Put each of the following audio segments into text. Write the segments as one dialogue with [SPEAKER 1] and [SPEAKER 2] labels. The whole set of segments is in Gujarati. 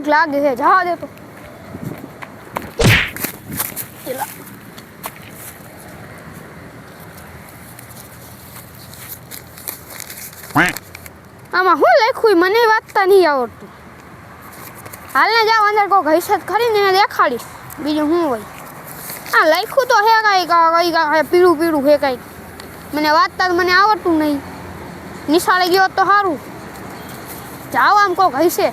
[SPEAKER 1] બીક લાગે છે જવા દે તો આમાં હું લખ્યું મને વાંચતા નહીં આવડતું હાલને જાવ અંદર કોઈ હૈસત ખરીને એને દેખાડીશ બીજું શું હોય આ લખ્યું તો હે કાંઈ પીળું પીળું હે કાંઈ મને વાંચતા મને આવડતું નહીં નિશાળે ગયો તો સારું જાઓ આમ કોક હશે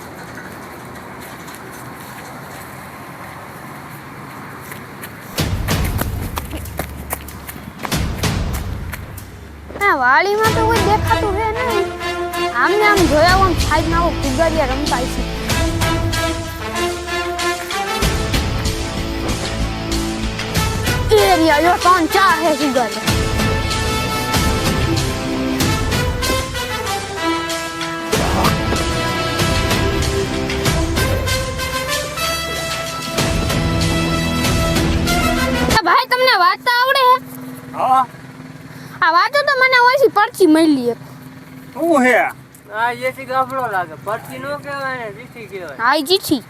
[SPEAKER 1] વાડીમાં તો કોઈ દેખાતું હે નહીં આમને આમ જોયા આમ સાઈડમાં આવો ફુગારિયા રમતા છે એરિયા જો 3-4 હે ફુગારિયા ભાઈ તમને વાંચતા આવડે હે
[SPEAKER 2] હા
[SPEAKER 1] આ વાતો તો મને ઓછી પરચી મળી એક
[SPEAKER 2] શું હે
[SPEAKER 3] આ જેથી ગાફડો લાગે પરચી નો કહેવાય ને ચીઠી કહેવાય
[SPEAKER 1] હા ચીઠી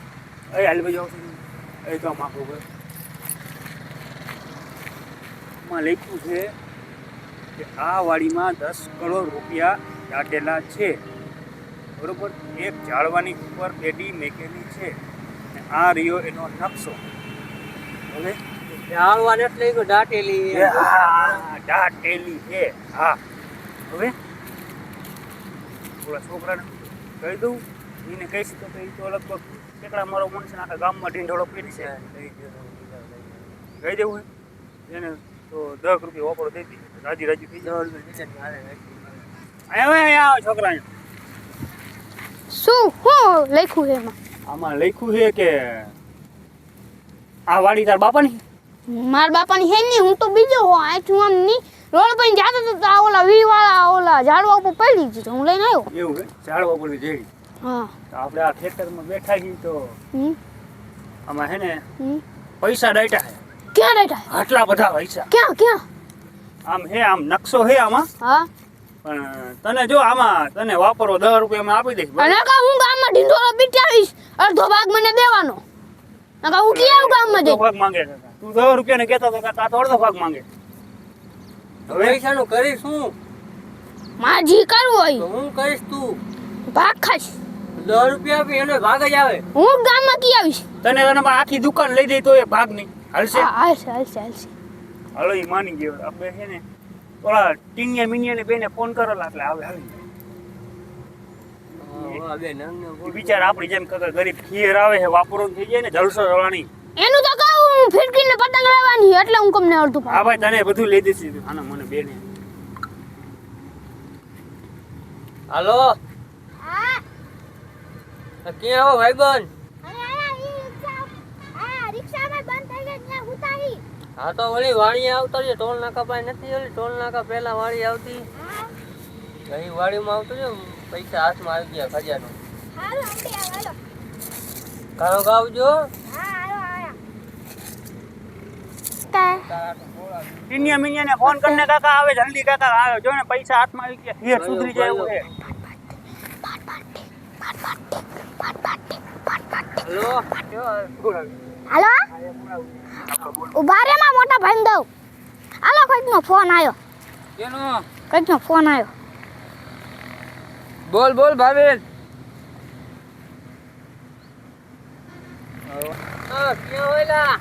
[SPEAKER 2] એ હાલ ભાઈ એ તો માફો ભાઈ માં લખ્યું છે કે આ વાડીમાં 10 કરોડ રૂપિયા દાટેલા છે બરોબર એક ઝાડવાની ઉપર પેઢી મેકેલી છે અને આ રહ્યો એનો નકશો હવે
[SPEAKER 3] ઝાડવાને એટલે ઈ દાટેલી
[SPEAKER 2] દાટેલી છે હા હવે ઓલા છોકરાને કહી દઉં એને કહીશ તો એ તો લગભગ કેટલા મારો મનુષ્ય આખા ગામમાં ઢીંઢોળો પીડી છે કહી દેવું હોય એને તો 10 રૂપિયા વાપરો દઈ દીધી રાજી રાજી થઈ જાય અહીંયા છોકરા
[SPEAKER 1] શું લખ્યું છે એમાં
[SPEAKER 2] આમાં લખ્યું છે કે આ વાડી તાર બાપાની
[SPEAKER 1] મારા બાપાની હે નહીં હું તો બીજો હો આ છું આમ ની રોડ પર જાતો તો આ ઓલા વી વાળા ઓલા ઝાડવા ઉપર પડી દીધું હું લઈને આવ્યો
[SPEAKER 2] એવું હે ઝાડવા ઉપર જેડી
[SPEAKER 1] હા
[SPEAKER 2] તો આપણે આ ખેતરમાં બેઠા છીએ તો આમાં હે ને
[SPEAKER 1] હમ
[SPEAKER 2] પૈસા ડાયટા હે
[SPEAKER 1] ક્યાં બેઠા
[SPEAKER 2] આટલા બધા પૈસા
[SPEAKER 1] ક્યાં
[SPEAKER 2] આમ હે આમ નકશો હે આમાં
[SPEAKER 1] હા
[SPEAKER 2] પણ તને જો આમાં તને વાપરો 10 રૂપિયા માં આપી દઈશ
[SPEAKER 1] અને કા હું ગામમાં ઢીંઢોળો પીટાવીશ અડધો ભાગ મને દેવાનો નકા હું ક્યાં ગામમાં જઈ
[SPEAKER 2] ભાગ માંગે છે તું 10 રૂપિયા ને કહેતો તો કે તા તો અડધો ભાગ માંગે
[SPEAKER 3] હવે પૈસાનું કરીશ શું
[SPEAKER 1] માં જી કરવું
[SPEAKER 3] તો
[SPEAKER 1] હોય
[SPEAKER 3] હું કરીશ તું
[SPEAKER 1] ભાગ ખાઈશ
[SPEAKER 3] 10 રૂપિયા આપી એને ભાગ જ આવે
[SPEAKER 1] હું ગામમાં કી આવીશ
[SPEAKER 2] તને આખી દુકાન લઈ દઈ તો એ ભાગ નહીં હાલશે
[SPEAKER 1] હાલશે
[SPEAKER 2] હાલો ઈ માની ગયો આપણે છે ને ઓલા ટીનિયા મિનિયા ને બેને ફોન કરેલા એટલે આવે હાલી
[SPEAKER 3] હા બે નંગ
[SPEAKER 2] ઈ બિચારા આપણી જેમ કગર ગરીબ ખીર આવે છે વાપરો થઈ જાય ને જલસો રવાની
[SPEAKER 1] એનું તો કહું ફિરકીને પતંગ લેવાની એટલે હું તમને અડધું
[SPEAKER 2] હા ભાઈ તને બધું લઈ દઈશ આના મને બેને
[SPEAKER 3] હાલો
[SPEAKER 1] હા
[SPEAKER 3] ક્યાં આવો ભાઈબંધ
[SPEAKER 1] રિક્ષામાં બંધ થઈ ગઈ ત્યાં ઉતારી
[SPEAKER 3] હા તો ઓલી વાડી આવતો છે ટોલ નાકા પાસે નથી ઓલી ટોલ નાકા પહેલા વાડી આવતી અહીં વાડીમાં આવતો છે પૈસા હાથમાં આવી ગયા ખજાનો
[SPEAKER 1] હાલો આંટી હાલો
[SPEAKER 3] કાનો ગાવજો
[SPEAKER 1] હા હાલો આયા
[SPEAKER 2] ટીનિયા મિનિયા ને ફોન કરીને કાકા આવે જલ્દી કાકા આવે જો ને પૈસા હાથમાં આવી ગયા ખીર સુધરી જાય એવું છે
[SPEAKER 3] હેલો
[SPEAKER 1] હાલો ઉભા રે માં મોટા ભાઈ દઉં હાલો કોઈકનો ફોન આવ્યો
[SPEAKER 3] કેનો
[SPEAKER 1] કોઈકનો ફોન આવ્યો
[SPEAKER 3] બોલ બોલ ભાવેલ હા ક્યાં હોયલા